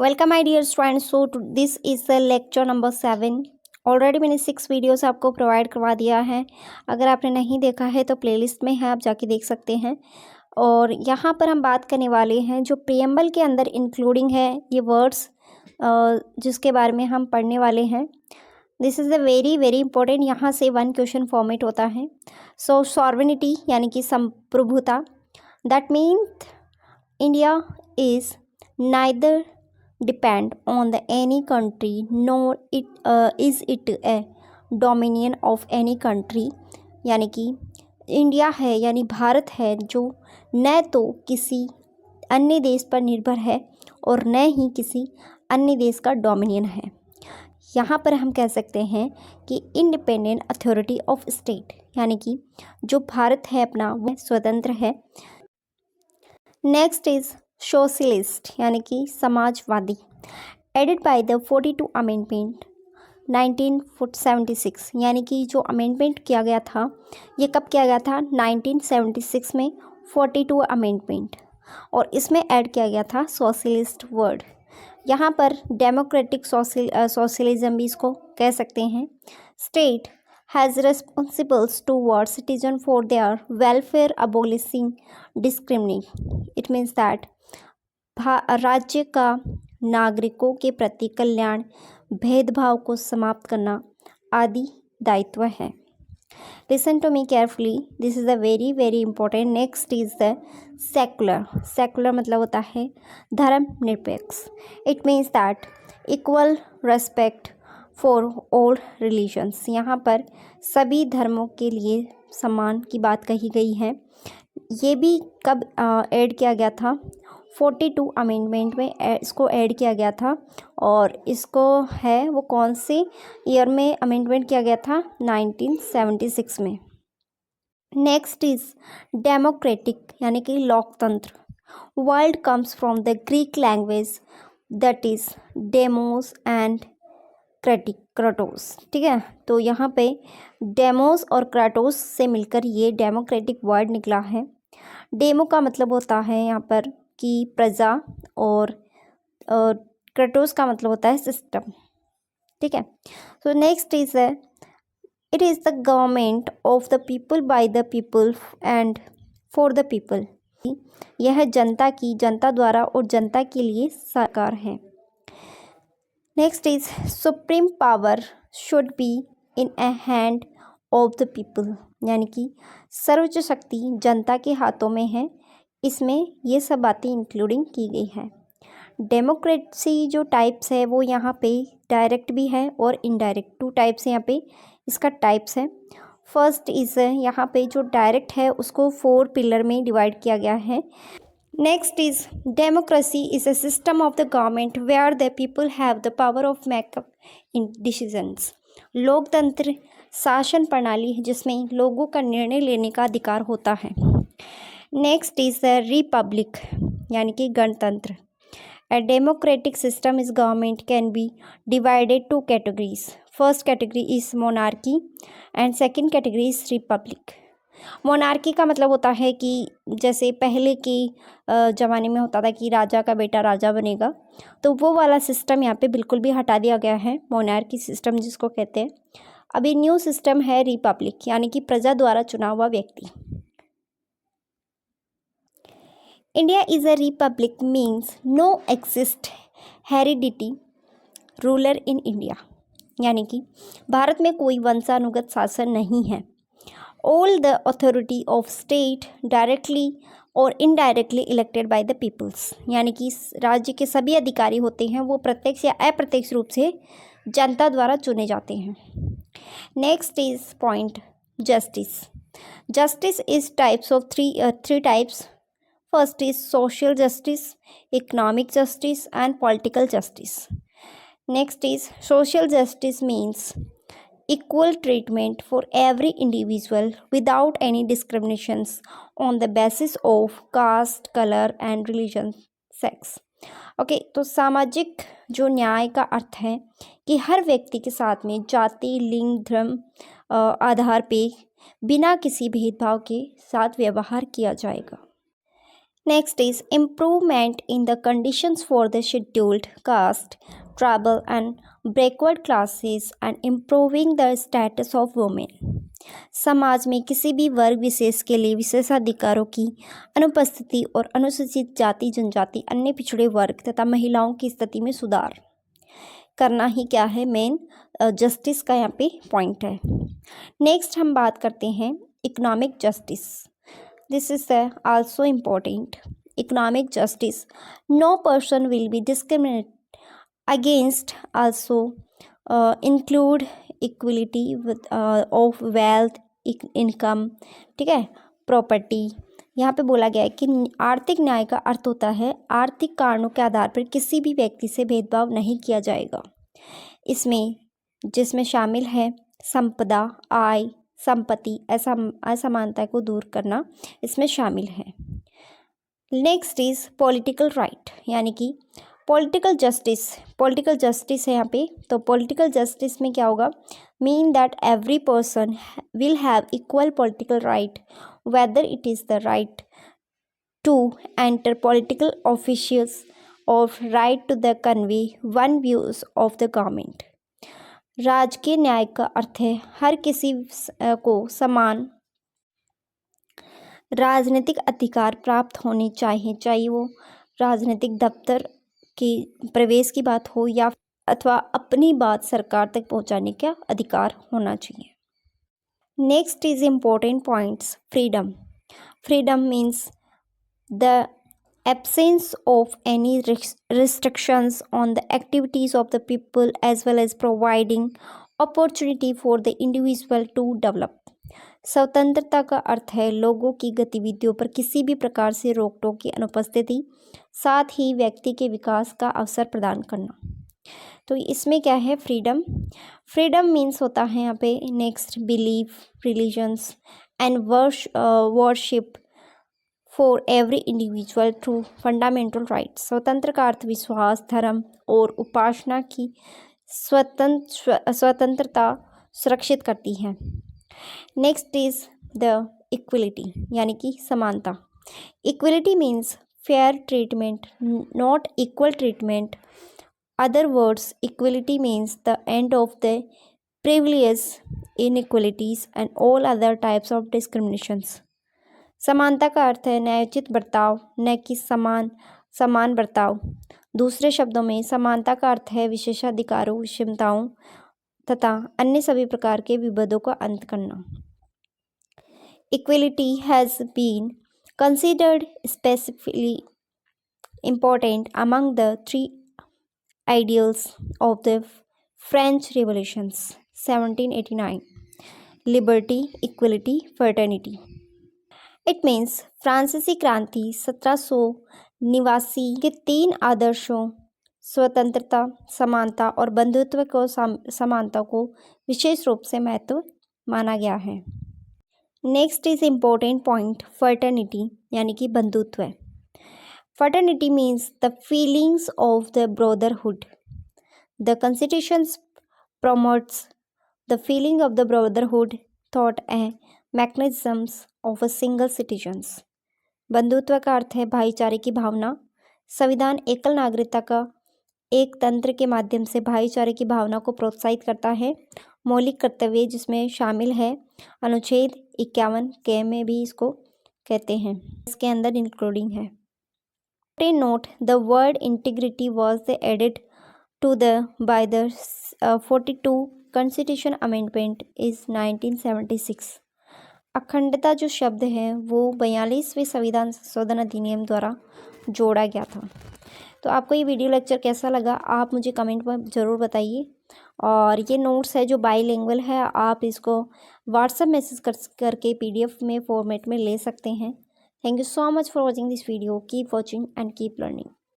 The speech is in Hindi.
Welcome my dear students. So this is the lecture number 7। Already मैंने 6 वीडियोस आपको प्रोवाइड करवा दिया है। अगर आपने नहीं देखा है तो प्लेलिस्ट में है, आप जाके देख सकते हैं। और यहाँ पर हम बात करने वाले हैं जो प्रियम्बल के अंदर इंक्लूडिंग है ये वर्ड्स जिसके बारे में हम पढ़ने वाले हैं। This is the very very important. यहाँ से 1 क्वेश्चन फॉर्मेट होता है। सो सॉवरेनिटी यानी कि संप्रभुता, that means India is neither depend on the any country nor is it a dominion of any country। यानी कि इंडिया है यानी भारत है जो न तो किसी अन्य देश पर निर्भर है और न ही किसी अन्य देश का डोमिनियन है। यहाँ पर हम कह सकते हैं कि इंडिपेंडेंट अथॉरिटी ऑफ स्टेट, यानी कि जो भारत है अपना वह स्वतंत्र है। नेक्स्ट इज सोशलिस्ट यानी कि समाजवादी, एडेड बाय द 42 अमेंडमेंट 1976। यानी कि जो अमेंडमेंट किया गया था ये कब किया गया था? 1976 में 42 अमेंडमेंट, और इसमें ऐड किया गया था सोशलिस्ट वर्ड। यहाँ पर डेमोक्रेटिक सोशलिज्म भी इसको कह सकते हैं। State has responsibles towards citizen for their welfare, abolishing discrimination। It means that राज्य का नागरिकों के प्रति कल्याण, भेदभाव को समाप्त करना आदि दायित्व है। Listen to me carefully, this is the very very important. Next is the secular. Secular मतलब होता है धर्मनिरपेक्ष। It means that equal respect for all religions. यहाँ पर सभी धर्मों के लिए सम्मान की बात कही गई है। ये भी कब ऐड किया गया था? 42 अमेंडमेंट में इसको ऐड किया गया था। और इसको है वो कौन से ईयर में अमेंडमेंट किया गया था? 1976 में। नेक्स्ट इज डेमोक्रेटिक यानी कि लोकतंत्र। Word comes from the Greek language that is demos and Kratos. ठीक है, तो यहाँ पे डेमोस और क्राटोस से मिलकर ये डेमोक्रेटिक वर्ड निकला है। डेमो का मतलब होता है यहाँ पर कि प्रजा, और क्राटोस का मतलब होता है सिस्टम। ठीक है, तो next is it is the government of the people by the people and for the people. यह जनता की, जनता द्वारा और जनता के लिए सरकार है। Next is supreme power should be in A hand of the people. यानी कि सर्वोच्च शक्ति जनता के हाथों में है। इसमें ये सब बातें इंक्लूडिंग की गई है। डेमोक्रेसी जो टाइप्स है वो यहाँ पे डायरेक्ट भी है और इनडायरेक्ट, 2 टाइप्स यहाँ पे इसका टाइप्स है। फर्स्ट इज यहाँ पे जो डायरेक्ट है उसको 4 पिलर में डिवाइड किया गया है। Next is democracy is a system of the government where the people have the power of make up in decisions। लोकतंत्र शासन प्रणाली है जिसमें लोगों का निर्णय लेने का अधिकार होता है। नेक्स्ट इज द रिपब्लिक यानी कि गणतंत्र। A democratic system is government can be divided 2 categories। First category is monarchy and second category is republic। Monarchy का मतलब होता है कि जैसे पहले की ज़माने में होता था कि राजा का बेटा राजा बनेगा, तो वो वाला सिस्टम यहाँ पे बिल्कुल भी हटा दिया गया है, मोनार्की सिस्टम जिसको कहते हैं। अभी न्यू सिस्टम है रिपब्लिक, यानी कि प्रजा द्वारा चुना हुआ व्यक्ति। India is a republic means no exist heredity ruler in India. यानी कि भारत में कोई वंशानुगत शासन नहीं है। All the authority of state directly और indirectly elected by the peoples। यानी कि राज्य के सभी अधिकारी होते हैं वो प्रत्यक्ष या अप्रत्यक्ष रूप से जनता द्वारा चुने जाते हैं। Next is point justice. Justice is types of three types. First is social justice, economic justice and political justice. Next is social justice means equal treatment for every individual without any discriminations on the basis of caste, color and religion, sex। Okay, तो सामाजिक जो न्याय का अर्थ है कि हर व्यक्ति के साथ में जाति, लिंग, धर्म आधार पे बिना किसी भेदभाव के साथ व्यवहार किया जाएगा। Next is improvement in the conditions for the scheduled caste, tribal and backward classes and improving the status of women. समाज में किसी भी वर्ग विशेष के लिए विशेषाधिकारों की अनुपस्थिति और अनुसूचित जाति जनजाति अन्य पिछड़े वर्ग तथा महिलाओं की स्थिति में सुधार करना ही क्या है मेन जस्टिस का यहाँ पे पॉइंट है। नेक्स्ट हम बात करते हैं economic justice. This is also important. Economic justice. No person will be discriminated against. Also include equality with of wealth, income, ठीक है, प्रॉपर्टी। यहाँ पे बोला गया है कि आर्थिक न्याय का अर्थ होता है आर्थिक कारणों के आधार पर किसी भी व्यक्ति से भेदभाव नहीं किया जाएगा। इसमें जिसमें शामिल है संपदा, आय, संपत्ति, असमानता को दूर करना इसमें शामिल है। नेक्स्ट इज पॉलिटिकल राइट, यानी कि पॉलिटिकल जस्टिस। पॉलिटिकल जस्टिस है यहाँ पे, तो पॉलिटिकल जस्टिस में क्या होगा, mean that every person will have equal political right whether it is the right to enter political officials और right to the convey one views of the government. राजकीय न्याय का अर्थ है हर किसी को समान राजनीतिक अधिकार प्राप्त होने चाहिए, चाहे वो राजनीतिक दफ्तर की प्रवेश की बात हो या अथवा अपनी बात सरकार तक पहुंचाने का अधिकार होना चाहिए। Next is important points, freedom. Freedom means the absence of any restrictions on the activities of the people as well as providing opportunity for the individual to develop. स्वतंत्रता का अर्थ है लोगों की गतिविधियों पर किसी भी प्रकार से रोक टोक की अनुपस्थिति, साथ ही व्यक्ति के विकास का अवसर प्रदान करना। तो इसमें क्या है फ्रीडम। फ्रीडम मीन्स होता है यहाँ पे next belief, religions and worship for every individual through fundamental rights. स्वतंत्र का अर्थ विश्वास, धर्म और उपासना की स्वतंत्रता सुरक्षित करती है। नेक्स्ट इज द इक्वलिटी, यानी कि समानता। Equality means fair treatment, not equal treatment. Other words, equality means the end of the privilege, inequalities and all other types of discriminations. समानता का अर्थ है न्यायोचित बर्ताव, न कि समान बर्ताव। दूसरे शब्दों में समानता का अर्थ है विशेषाधिकारों, विषमताओं तथा अन्य सभी प्रकार के विभेदों का अंत करना। Equality has been considered specifically important among the 3 ideals of the French revolutions 1789, liberty, equality, fraternity. It means फ्रांसीसी क्रांति 1789 के 3 आदर्शों स्वतंत्रता, समानता और बंधुत्व को समानता को विशेष रूप से महत्व माना गया है। Next is important point, fraternity, यानी कि बंधुत्व। Fraternity means the feelings of the brotherhood. The constitution promotes the feeling of the brotherhood thought a mechanisms of a single citizens. बंधुत्व का अर्थ है भाईचारे की भावना। संविधान एकल नागरिकता का एक तंत्र के माध्यम से भाईचारे की भावना को प्रोत्साहित करता है। मौलिक कर्तव्य जिसमें शामिल है अनुच्छेद 51 के में भी इसको कहते हैं, इसके अंदर इंक्लूडिंग है। Note, the word integrity was the added to the by the 42 constitution amendment is 1976। अखंडता जो शब्द है वो 42वें संविधान संशोधन अधिनियम द्वारा जोड़ा गया था। तो आपको ये वीडियो लेक्चर कैसा लगा आप मुझे कमेंट में ज़रूर बताइए। और ये नोट्स है जो बाईलिंगुअल है, आप इसको व्हाट्सएप मैसेज करके PDF में फॉर्मेट में ले सकते हैं। Thank you so much for watching this video. Keep watching and keep learning.